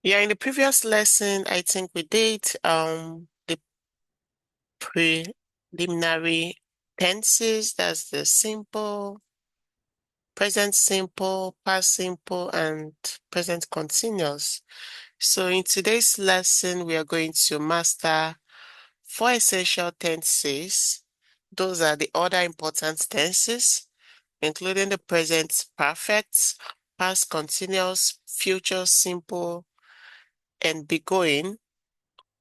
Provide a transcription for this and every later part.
Yeah, in the previous lesson, I think we did the preliminary tenses. That's the simple, present simple, past simple, and present continuous. So in today's lesson, we are going to master four essential tenses. Those are the other important tenses, including the present perfect, past continuous, future simple, and be going.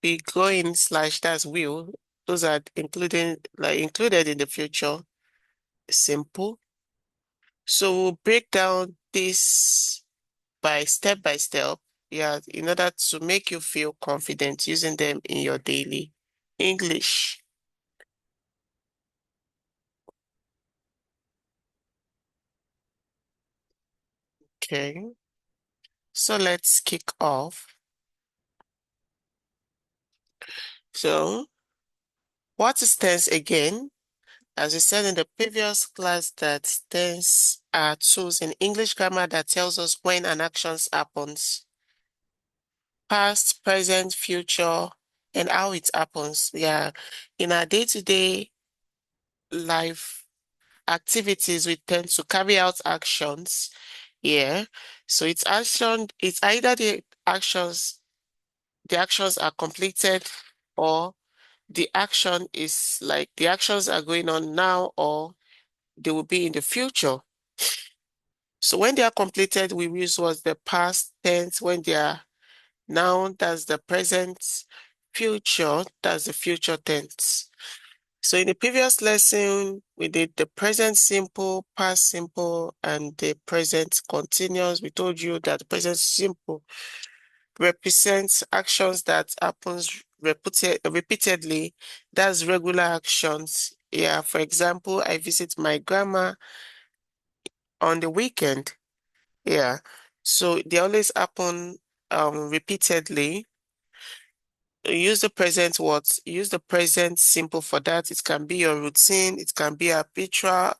Be going slash that's will. Those are included in the future simple. So we'll break down this by step, yeah, in order to make you feel confident using them in your daily English. Okay, so let's kick off. So, what is tense again? As we said in the previous class, that tense are tools in English grammar that tells us when an action happens. Past, present, future, and how it happens. Yeah, in our day-to-day life activities, we tend to carry out actions. Yeah, so it's either the actions are completed, or the actions are going on now, or they will be in the future. So when they are completed, we use what's the past tense. When they are now, that's the present. Future, that's the future tense. So in the previous lesson, we did the present simple, past simple, and the present continuous. We told you that the present simple represents actions that happens repeatedly. That's regular actions. Yeah, for example, I visit my grandma on the weekend. Yeah. So they always happen repeatedly. Use the present what? Use the present simple for that. It can be your routine, it can be habitual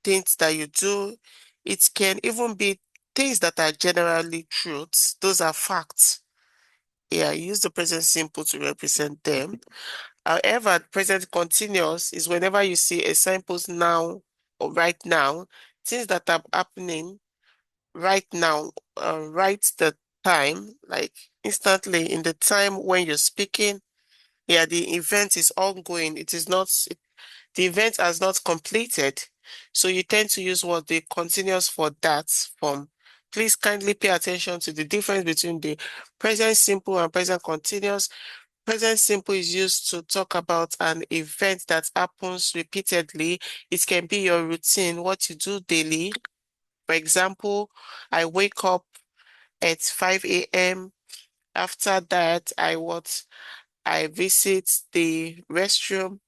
things that you do. It can even be things that are generally truths. Those are facts. Yeah, use the present simple to represent them. However, present continuous is whenever you see a signpost now or right now, things that are happening right now, right the time, like instantly in the time when you're speaking. Yeah, the event is ongoing. It is not, the event has not completed. So you tend to use what the continuous for that form. Please kindly pay attention to the difference between the present simple and present continuous. Present simple is used to talk about an event that happens repeatedly. It can be your routine, what you do daily. For example, I wake up at 5 a.m. After that, I visit the restroom.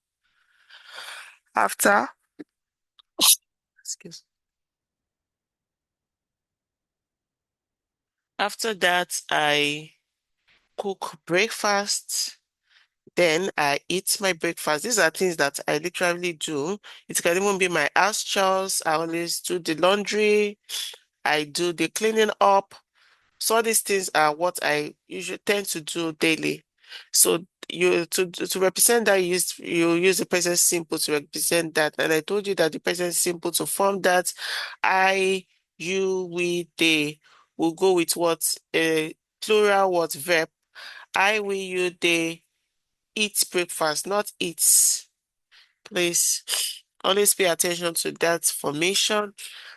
After, excuse, after that, I cook breakfast. Then I eat my breakfast. These are things that I literally do. It can even be my house chores. I always do the laundry. I do the cleaning up. So all these things are what I usually tend to do daily. So to represent that you use the present simple to represent that. And I told you that the present simple to form that I, you, we, they will go with what a plural what verb. I, we, you, they eat breakfast, not eats. Please always pay attention to that formation.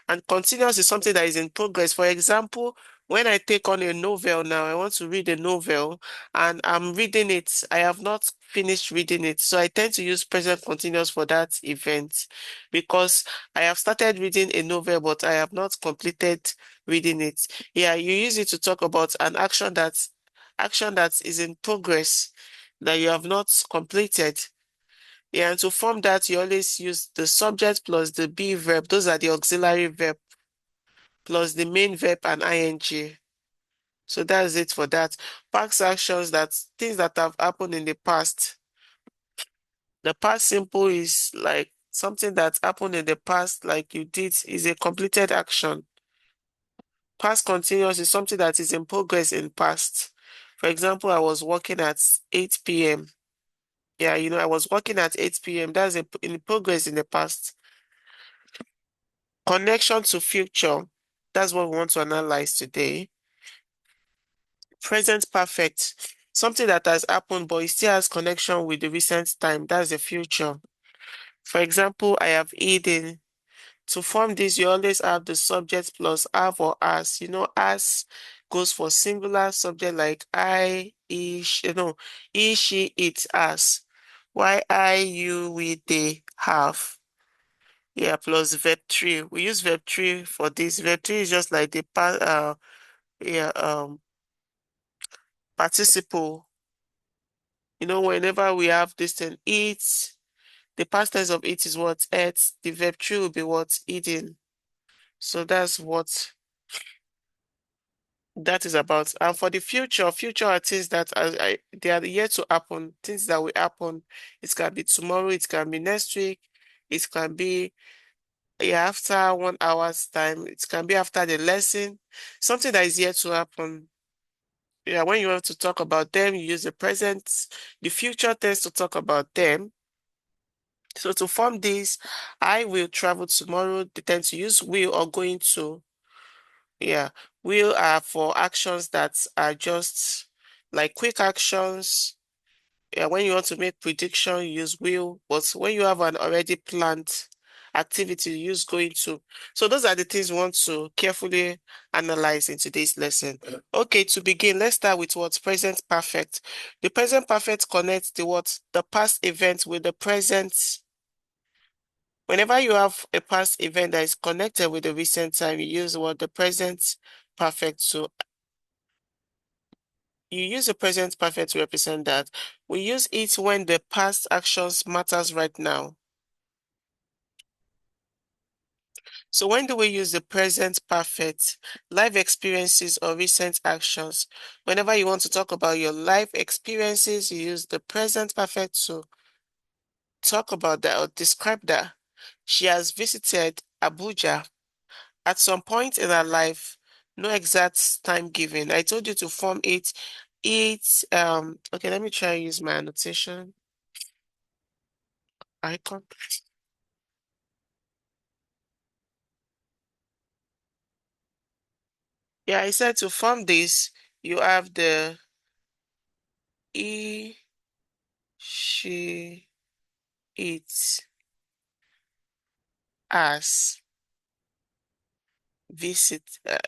And continuous is something that is in progress. For example, when I take on a novel now, I want to read a novel and I'm reading it. I have not finished reading it. So I tend to use present continuous for that event because I have started reading a novel, but I have not completed reading it. Yeah, you use it to talk about an action that is in progress that you have not completed. Yeah, and to form that, you always use the subject plus the be verb. Those are the auxiliary verb plus the main verb and ing. So that's it for that. Past actions, that things that have happened in the past. The past simple is like something that happened in the past, like you did, is a completed action. Past continuous is something that is in progress in past. For example, I was working at 8 p.m. Yeah, I was working at 8 p.m. That's in progress in the past. Connection to future. That's what we want to analyze today. Present perfect. Something that has happened, but it still has connection with the recent time. That's the future. For example, I have eaten. To form this, you always have the subject plus have or as. As goes for singular subject like I, he, she, no, he, she, it, as. Why I, you, we, they, have. Yeah, plus verb 3. We use verb 3 for this. Verb 3 is just like the yeah, participle. Whenever we have this thing, eat, the past tense of it is what? Ate. The verb 3 will be what? Eating. So that's what that is about. And for the future are things that they are yet to happen, things that will happen. It can be tomorrow, it can be next week, it can be after 1 hour's time, it can be after the lesson, something that is yet to happen. Yeah, when you want to talk about them, you use the present. The future tends to talk about them. So to form this, I will travel tomorrow, they tend to use will or going to. Yeah, will are for actions that are just like quick actions. Yeah, when you want to make prediction, you use will, but when you have an already planned activity, you use going to. So those are the things we want to carefully analyze in today's lesson. Okay, to begin, let's start with what's present perfect. The present perfect connects the past event with the present. Whenever you have a past event that is connected with the recent time, you use what the present perfect. So you use the present perfect to represent that. We use it when the past actions matters right now. So when do we use the present perfect? Life experiences or recent actions. Whenever you want to talk about your life experiences, you use the present perfect to talk about that or describe that. She has visited Abuja at some point in her life. No exact time given. I told you to form it. Okay, let me try and use my annotation icon. Yeah, I said to form this, you have the he, she, it, as, visit.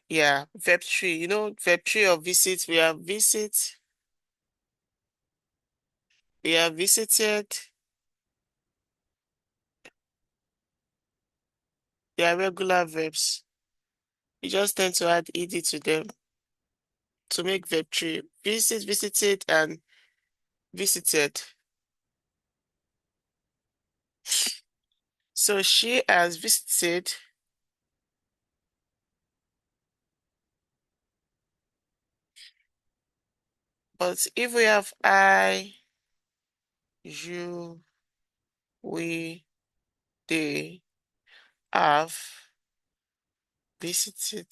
Yeah, verb tree. Verb tree of visit, we have visited. They are regular verbs. You just tend to add ed to them to make verb tree. Visit, visited, and visited. So she has visited, but if we have I, you, we, they have visited.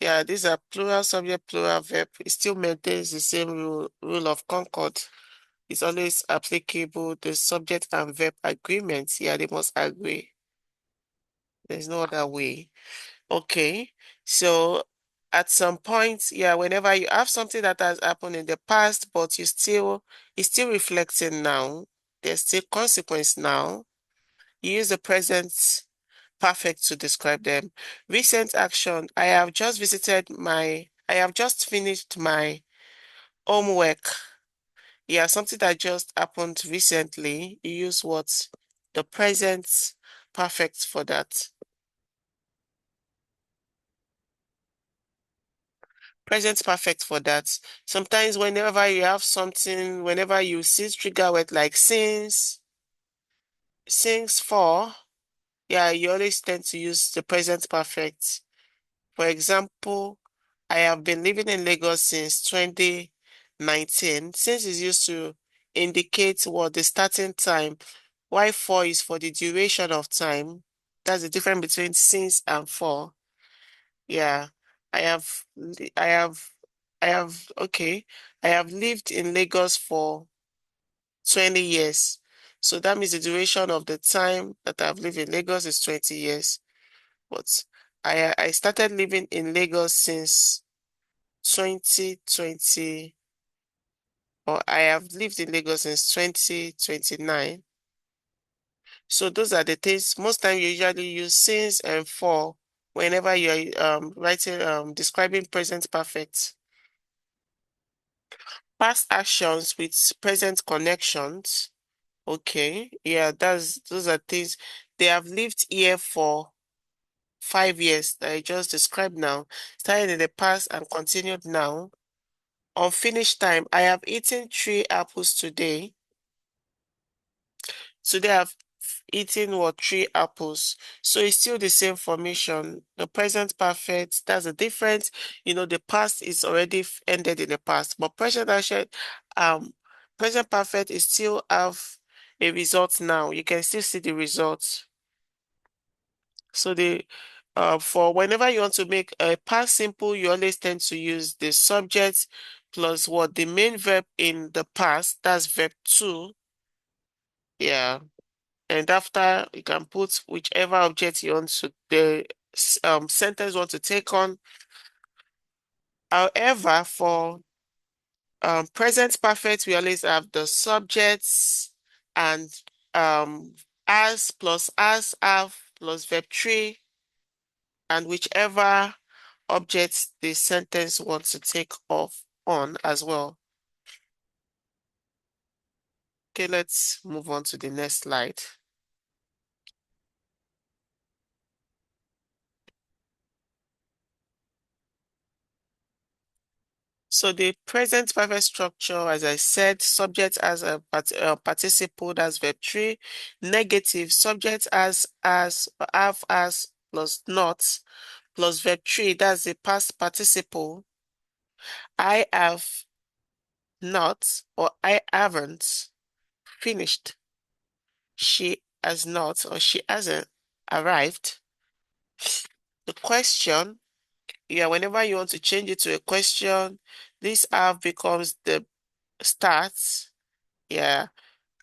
Yeah, these are plural subject, plural verb. It still maintains the same rule of concord. It's always applicable. The subject and verb agreements. Yeah, they must agree. There's no other way. Okay. So at some point, yeah, whenever you have something that has happened in the past, but it's still reflecting now. There's still consequence now. You use the present perfect to describe them. Recent action. I have just finished my homework. Yeah, something that just happened recently. You use what? The present perfect for that. Present perfect for that. Sometimes whenever you have something, whenever you see trigger word like since for, yeah, you always tend to use the present perfect. For example, I have been living in Lagos since 2019. Since is used to indicate what the starting time, while for is for the duration of time. That's the difference between since and for. Yeah, I have, li- okay. I have lived in Lagos for 20 years. So that means the duration of the time that I've lived in Lagos is 20 years. But I started living in Lagos since 2020, or I have lived in Lagos since 2029. So those are the things. Most time you usually use since and for whenever you're writing describing present perfect. Past actions with present connections. Okay, yeah, that's those are things. They have lived here for 5 years that I just described now, started in the past and continued now. Unfinished time. I have eaten 3 apples today. Today I've eaten what 3 apples. So it's still the same formation. The present perfect, that's the difference. The past is already ended in the past, but um, present perfect is still have a result now. You can still see the results. So for whenever you want to make a past simple, you always tend to use the subject plus what the main verb in the past, that's verb two. Yeah. And after you can put whichever object you want to the sentence you want to take on. However, for present perfect, we always have the subjects and as plus as, have plus verb three, and whichever object the sentence wants to take off on as well. Okay, let's move on to the next slide. So the present perfect structure, as I said, subject as a participle, that's verb three. Negative, subject as, have as, plus not, plus verb three, that's the past participle. I have not, or I haven't finished. She has not, or she hasn't arrived. The question, yeah, whenever you want to change it to a question, this have becomes the start. Yeah,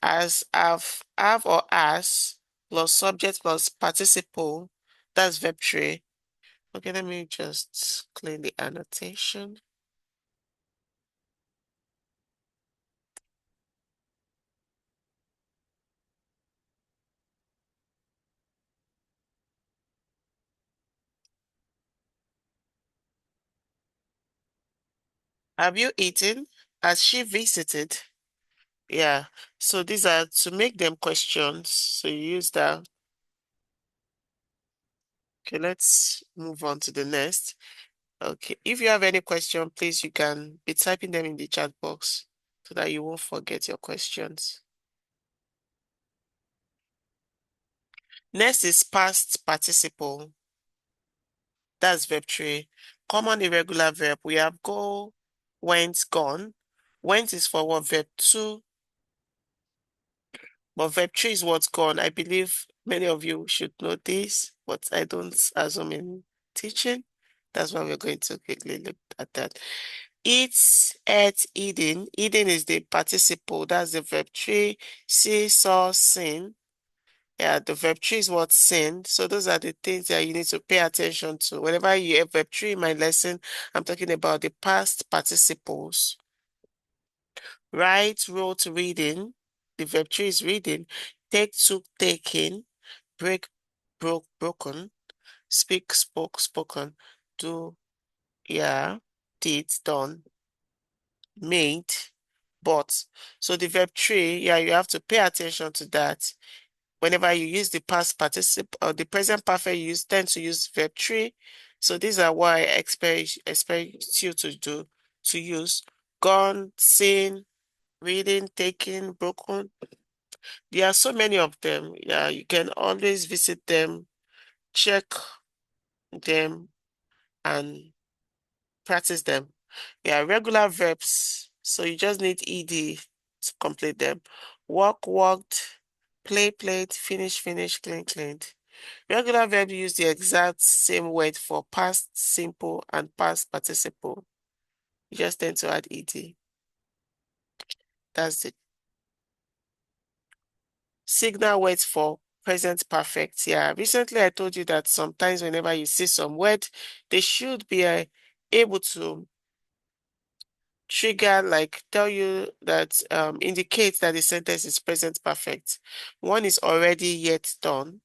as have or as plus subject plus participle. That's verb three. Okay, let me just clean the annotation. Have you eaten? Has she visited? Yeah. So these are to make them questions. So you use that. Okay, let's move on to the next. Okay. If you have any question, please you can be typing them in the chat box so that you won't forget your questions. Next is past participle. That's verb three. Common irregular verb. We have go, went, gone. Went is for what? Verb two. But verb three is what's gone. I believe many of you should know this, but I don't assume in teaching. That's why we're going to quickly look at that. Eat, ate, eating. Eating is the participle. That's the verb three. See, saw, seen. Yeah, the verb three is what seen. So those are the things that you need to pay attention to. Whenever you have verb three in my lesson, I'm talking about the past participles. Write, wrote, reading. The verb three is reading. Take, took, taking. Break, broke, broken. Speak, spoke, spoken. Do, yeah, did, done. Made, bought. So the verb three, yeah, you have to pay attention to that. Whenever you use the past participle or the present perfect, you tend to use verb three. So these are what I expect you to do, to use. Gone, seen, reading, taken, broken. There are so many of them. Yeah, you can always visit them, check them, and practice them. Yeah, regular verbs. So you just need ed to complete them. Walk, walked, play, played, finish, finished, clean, cleaned. Regular verbs use the exact same word for past simple and past participle. You just tend to add ed. That's it. Signal words for present perfect. Yeah, recently I told you that sometimes whenever you see some word, they should be able to trigger, like tell you that indicates that the sentence is present perfect. One is already yet done,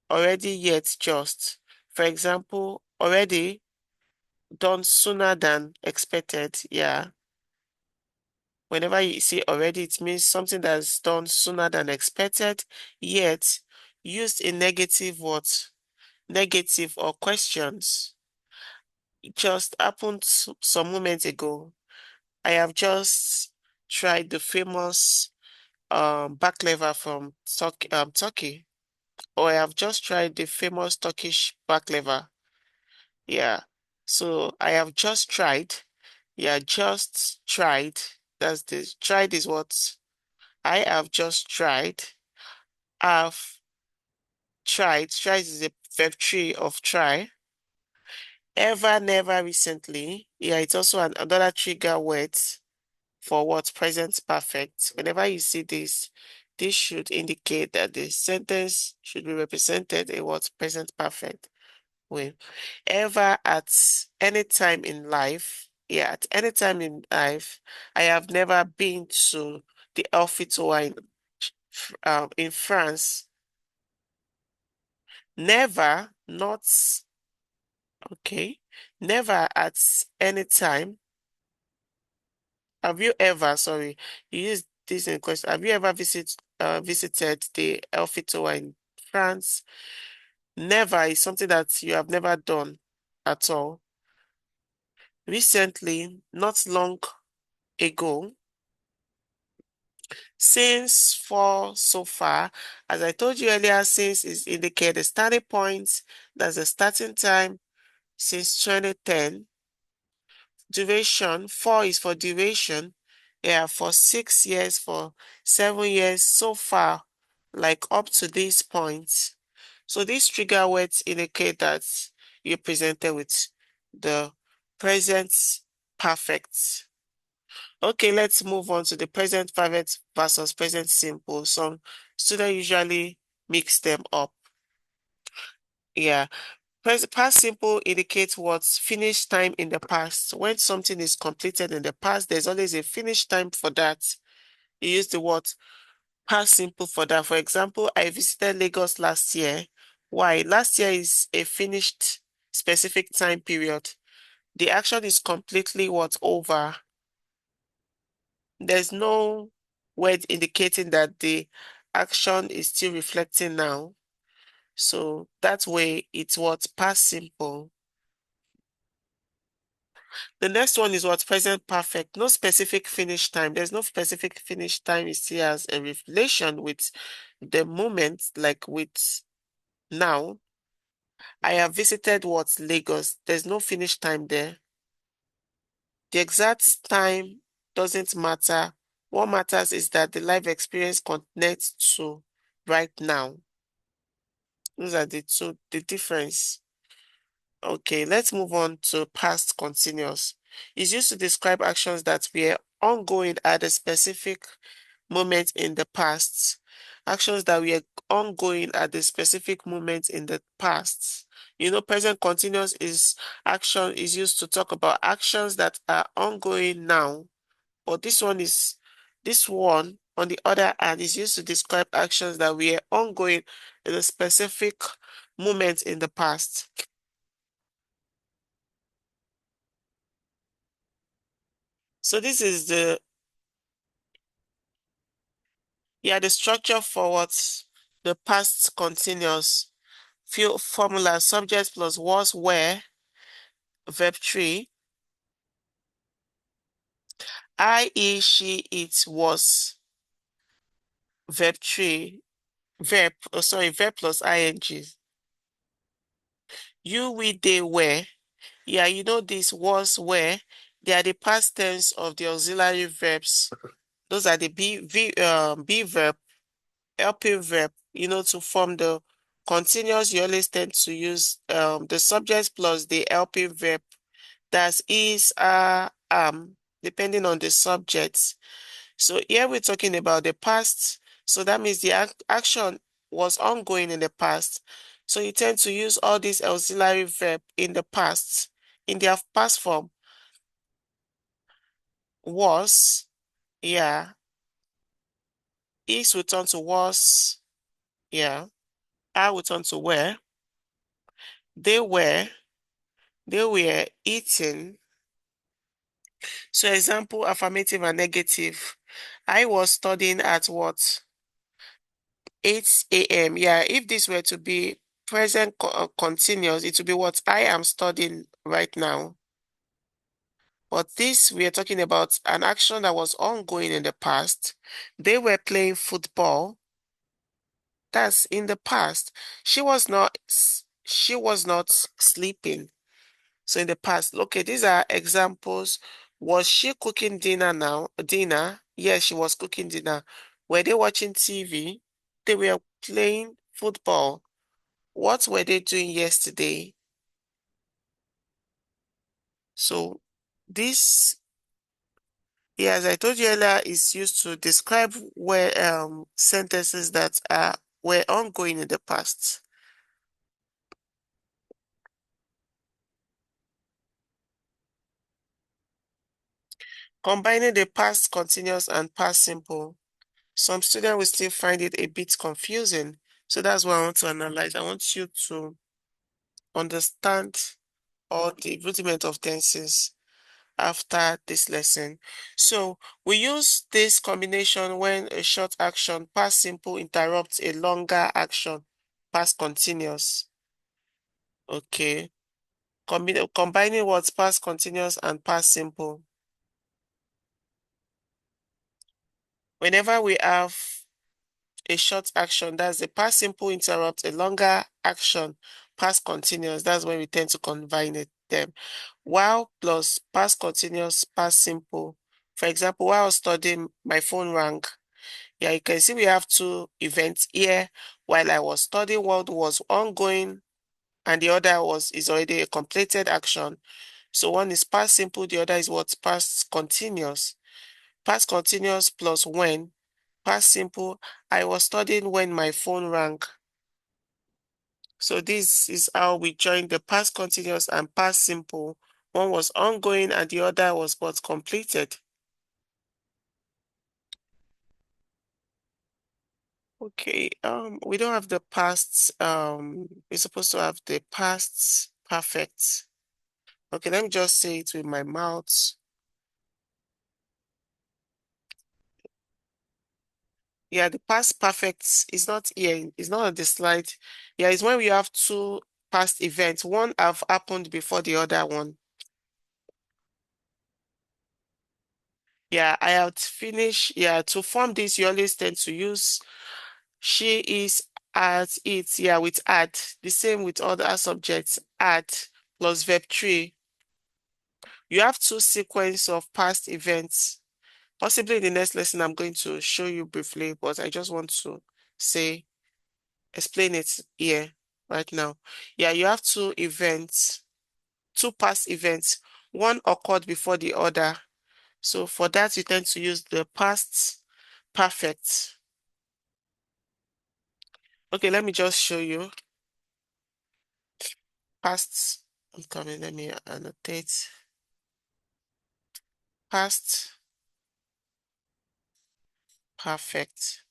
already yet just. For example, already done sooner than expected. Yeah. Whenever you see already, it means something that's done sooner than expected, yet used in negative words, negative or questions. It just happened some moments ago. I have just tried the famous baklava from Turkey, or I have just tried the famous Turkish baklava. Yeah. So I have just tried. Yeah, just tried. That's this. Tried is what I have just tried. I've tried. Tried is a verb tree of try. Ever, never, recently. Yeah, it's also another trigger word for what present perfect. Whenever you see this, this should indicate that the sentence should be represented in what present perfect way. Ever, at any time in life, yeah, at any time in life, I have never been to the Eiffel Tower in France. Never, not okay. Never at any time. Have you ever, sorry, you used this in question. Have you ever visited the Eiffel Tower in France? Never is something that you have never done at all. Recently, not long ago, since, for, so far, as I told you earlier, since is indicate the starting point, that's the starting time since 2010. Duration, 4 is for duration. Yeah, for 6 years, for 7 years, so far, like up to this point. So these trigger words indicate that you're presented with the present perfect. Okay, let's move on to the present perfect versus present simple. Some students usually mix them up. Yeah. Past simple indicates what's finished time in the past. When something is completed in the past, there's always a finish time for that. You use the word past simple for that. For example, I visited Lagos last year. Why? Last year is a finished specific time period. The action is completely what over. There's no word indicating that the action is still reflecting now. So that way it's what past simple. The next one is what present perfect. No specific finish time. There's no specific finish time. It still has a relation with the moment, like with now. I have visited what Lagos. There's no finish time there. The exact time doesn't matter. What matters is that the life experience connects to right now. Those are the difference. Okay, let's move on to past continuous. It's used to describe actions that were ongoing at a specific moment in the past. Actions that were ongoing at the specific moment in the past. You know, present continuous is used to talk about actions that are ongoing now. But this one, on the other hand, is used to describe actions that were ongoing in a specific moment in the past. So this is the structure for what the past continuous field formula subject plus was, where, verb 3, I, he, she, it, was, verb 3, verb plus ing. You, we, they, were. Yeah, you know this was, were. They are the past tense of the auxiliary verbs. Those are the be verb, helping verb, to form the continuous, you always tend to use the subject plus the helping verb. That's is, depending on the subject. So here we're talking about the past. So that means the action was ongoing in the past. So you tend to use all these auxiliary verb in the past, in their past form. Was, yeah. Is will turn to was, yeah. I will turn to were. They were, they were eating. So example, affirmative and negative. I was studying at what? 8 a.m. Yeah, if this were to be present continuous, it would be what I am studying right now. But this, we are talking about an action that was ongoing in the past. They were playing football. That's in the past. She was not sleeping. So in the past, okay, these are examples. Was she cooking dinner now? Dinner? Yes, she was cooking dinner. Were they watching TV? They were playing football. What were they doing yesterday? So this, yeah, as I told you earlier, is used to describe where sentences that are were ongoing in the past. Combining the past continuous and past simple. Some students will still find it a bit confusing. So that's what I want to analyze. I want you to understand all the rudiment of tenses after this lesson. So we use this combination when a short action, past simple, interrupts a longer action, past continuous. Okay. Combining what's past continuous and past simple. Whenever we have a short action, that's the past simple interrupt, a longer action, past continuous, that's when we tend to combine them. While plus past continuous, past simple. For example, while I was studying, my phone rang. Yeah, you can see we have two events here. While I was studying, what was ongoing, and the other is already a completed action. So one is past simple, the other is what? Past continuous. Past continuous plus when. Past simple, I was studying when my phone rang. So this is how we join the past continuous and past simple. One was ongoing and the other was what completed. Okay, we don't have the past, we're supposed to have the past perfect. Okay, let me just say it with my mouth. Yeah, the past perfect is not here, it's not on the slide. Yeah, it's when we have two past events. One have happened before the other one. Yeah, I have finished. Yeah, to form this, you always tend to use she is at it. Yeah, with at. The same with other subjects. At plus verb 3. You have two sequence of past events. Possibly in the next lesson, I'm going to show you briefly, but I just want to say, explain it here right now. Yeah, you have two events, two past events. One occurred before the other. So for that, you tend to use the past perfect. Okay, let me just show you. Past, I'm coming, let me annotate. Past perfect.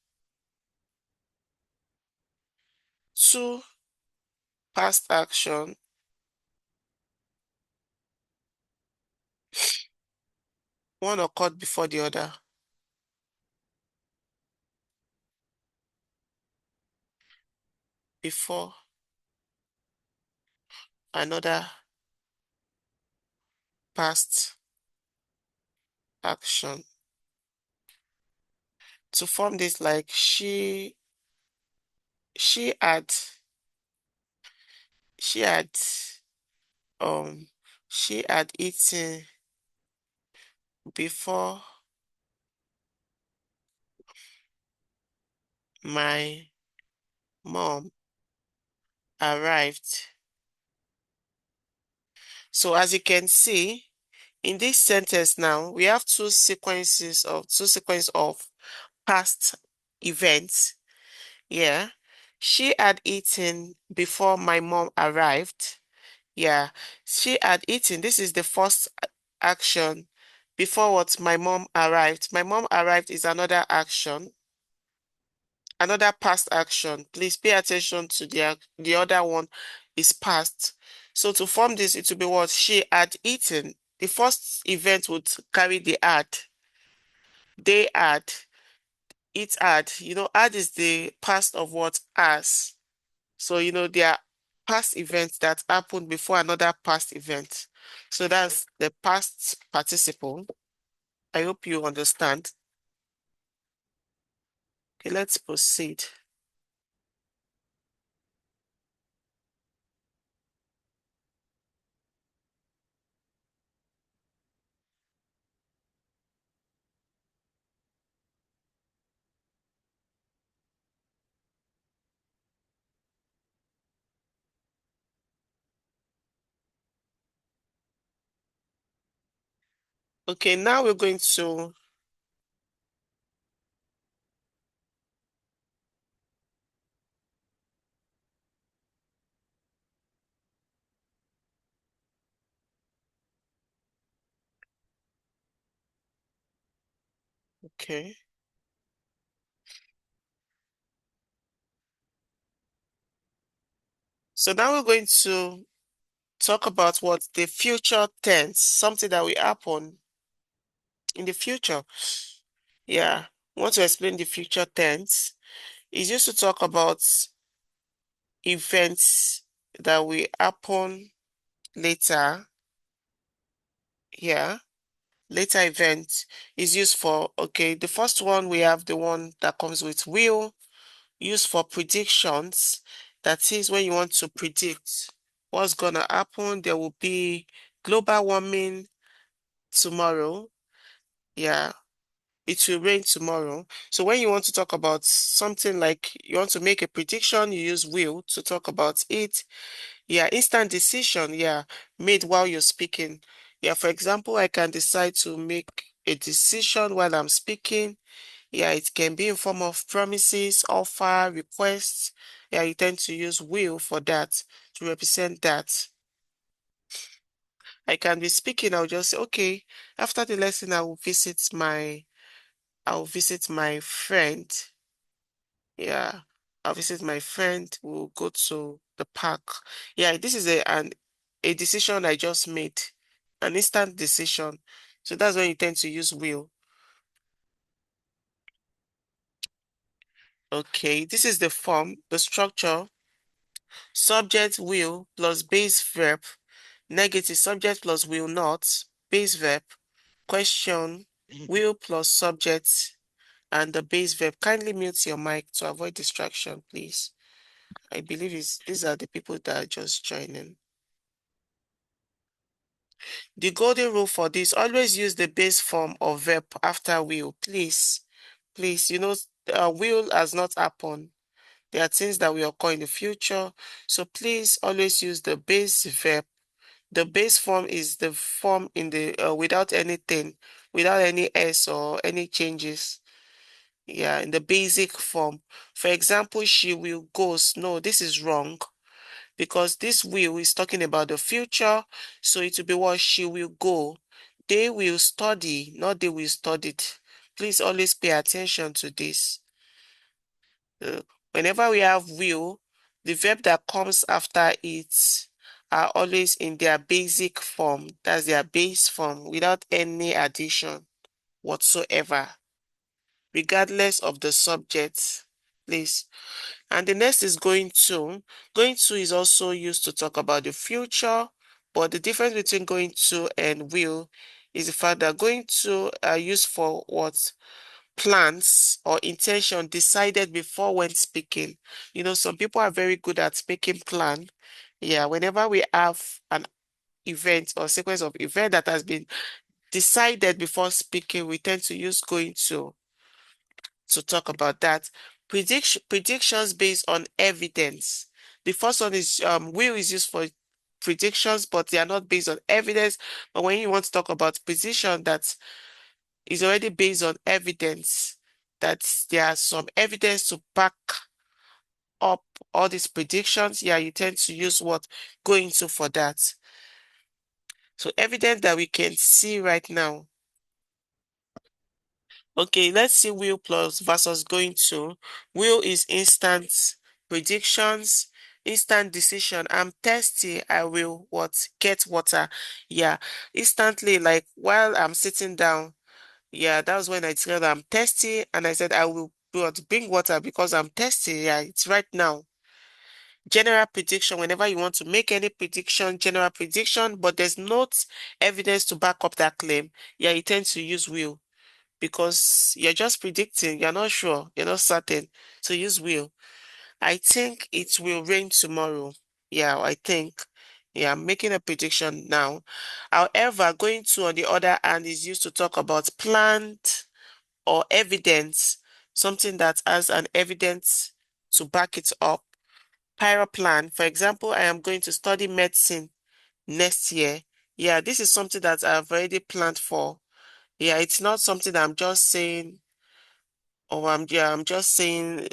Two past action. One occurred before the other. Before another past action. To form this, like she had, she had, um, she had eaten before my mom arrived. So as you can see, in this sentence now, we have two sequence of past events. Yeah. She had eaten before my mom arrived. Yeah. She had eaten. This is the first action before what my mom arrived. My mom arrived is another action, another past action. Please pay attention to the other one is past. So to form this, it will be what she had eaten. The first event would carry the had. They had, it had. Had is the past of what has. So, there are past events that happened before another past event. So that's the past participle. I hope you understand. Okay, let's proceed. Okay, now we're going to, okay. So now we're going to talk about what the future tense, something that will happen in the future. Yeah, I want to explain the future tense. It's used to talk about events that will happen later. Yeah, later event is used for, okay, the first one we have the one that comes with will, used for predictions. That is when you want to predict what's gonna happen. There will be global warming tomorrow. Yeah, it will rain tomorrow. So when you want to talk about something like you want to make a prediction, you use will to talk about it. Yeah, instant decision, yeah, made while you're speaking. Yeah, for example, I can decide to make a decision while I'm speaking. Yeah, it can be in form of promises, offer, requests. Yeah, you tend to use will for that to represent that. I can be speaking, I'll just say, okay, after the lesson, I'll visit my friend. Yeah, I'll visit my friend. We'll go to the park. Yeah, this is a decision I just made, an instant decision. So that's when you tend to use will. Okay, this is the form, the structure. Subject will plus base verb. Negative subject plus will not. Base verb. Question. Will plus subject and the base verb. Kindly mute your mic to avoid distraction, please. I believe these are the people that are just joining. The golden rule for this, always use the base form of verb after will, please. Please, will has not happened. There are things that will occur in the future. So please always use the base verb. The base form is the form in the without anything, without any s or any changes. Yeah, in the basic form. For example, she will goes. No, this is wrong because this will is talking about the future. So it will be what she will go. They will study, not they will studied. Please always pay attention to this. Uh, Whenever we have will, the verb that comes after it are always in their basic form. That's their base form without any addition whatsoever, regardless of the subject. Please. And the next is going to. Going to is also used to talk about the future, but the difference between going to and will is the fact that going to are used for what? Plans or intention decided before when speaking. Some people are very good at making plan. Yeah, whenever we have an event or sequence of event that has been decided before speaking, we tend to use going to talk about that. Predictions based on evidence. The first one is will is used for predictions, but they are not based on evidence. But when you want to talk about precision that is already based on evidence, that there are some evidence to back up all these predictions, yeah, you tend to use what going to for that. So evidence that we can see right now. Okay, let's see will plus versus going to. Will is instant predictions, instant decision. I'm thirsty, I will what? Get water. Yeah, instantly, like while I'm sitting down. Yeah, that was when I said I'm thirsty and I said I will bring water because I'm thirsty. Yeah, it's right now. General prediction, whenever you want to make any prediction, general prediction, but there's not evidence to back up that claim. Yeah, you tend to use will because you're just predicting, you're not sure, you're not certain. So use will. I think it will rain tomorrow. Yeah, I think. Yeah, I'm making a prediction now. However, going to on the other hand is used to talk about planned or evidence, something that has an evidence to back it up. Pyro plan, for example, I am going to study medicine next year. Yeah, this is something that I've already planned for. Yeah, it's not something that I'm just saying, or I'm just saying,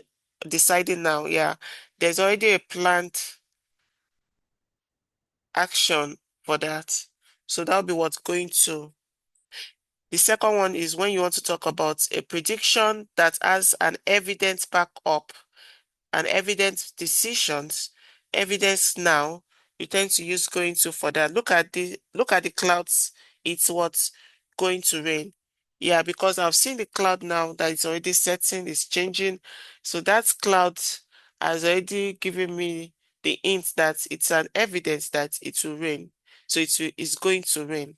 deciding now. Yeah, there's already a planned action for that. So that'll be what's going to. The second one is when you want to talk about a prediction that has an evidence back up. And evidence decisions, evidence now, you tend to use going to for that. Look at the clouds, it's what's going to rain. Yeah, because I've seen the cloud now that it's already setting, it's changing. So that cloud has already given me the hint that it's an evidence that it will rain. So it's going to rain.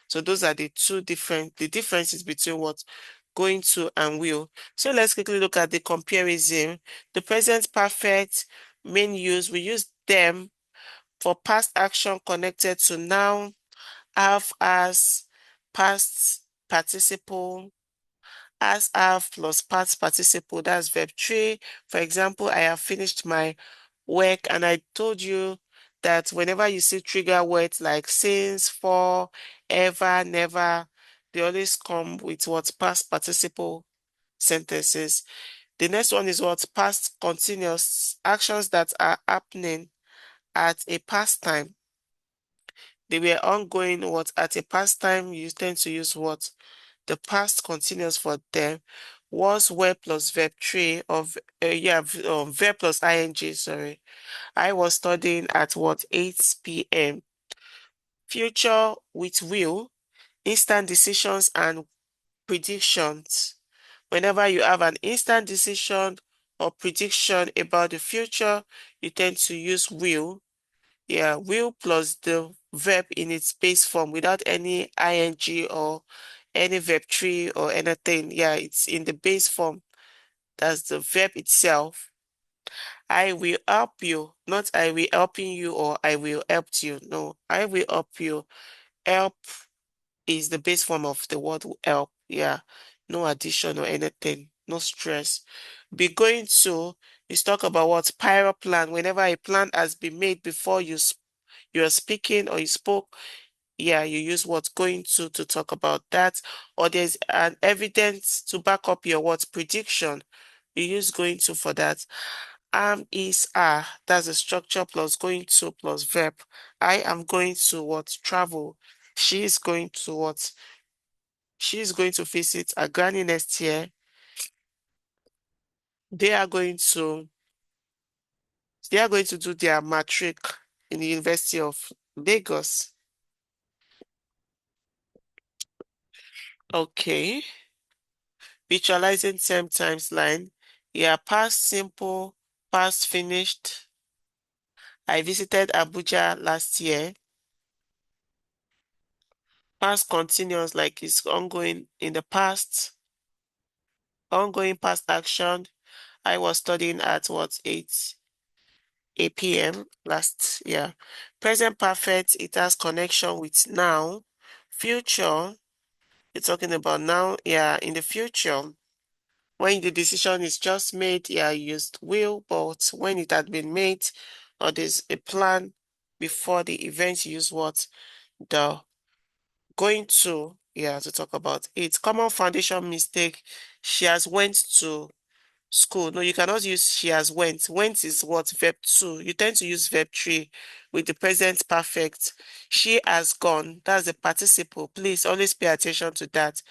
So those are the differences between what going to and will. So let's quickly look at the comparison. The present perfect main use, we use them for past action connected to noun, have as, past participle, as have plus past participle, that's verb 3. For example, I have finished my work and I told you that whenever you see trigger words like since, for, ever, never, they always come with what past participle sentences. The next one is what past continuous actions that are happening at a past time. They were ongoing what at a past time you tend to use what the past continuous for them was were plus verb 3 of verb plus ing, sorry. I was studying at what 8 p.m. Future with will, instant decisions and predictions. Whenever you have an instant decision or prediction about the future, you tend to use will. Yeah, will plus the verb in its base form without any ing or any verb tree or anything. Yeah, it's in the base form. That's the verb itself. I will help you, not I will helping you or I will help you. No, I will help you. Help is the base form of the word help. Yeah, no addition or anything, no stress. Be going to is talk about what prior plan. Whenever a plan has been made before you're speaking or you spoke, yeah, you use what's going to talk about that. Or there's an evidence to back up your what prediction. You use going to for that. Am is are. That's the structure plus going to plus verb. I am going to what travel. She is going to what she is going to visit a granny next year. They are going to they are going to do their matric in the University of Lagos. Okay. Visualizing same times line. Yeah, past simple, past finished. I visited Abuja last year. Past continuous, like it's ongoing in the past. Ongoing past action. I was studying at what 8 p.m. last year. Present perfect, it has connection with now. Future, you're talking about now, yeah, in the future. When the decision is just made, yeah, you used will, but when it had been made, or there's a plan before the event, you use what? The going to, yeah, to talk about it. Common foundation mistake. She has went to school. No, you cannot use she has went. Went is what? Verb 2. You tend to use verb 3 with the present perfect. She has gone. That's the participle. Please always pay attention to that.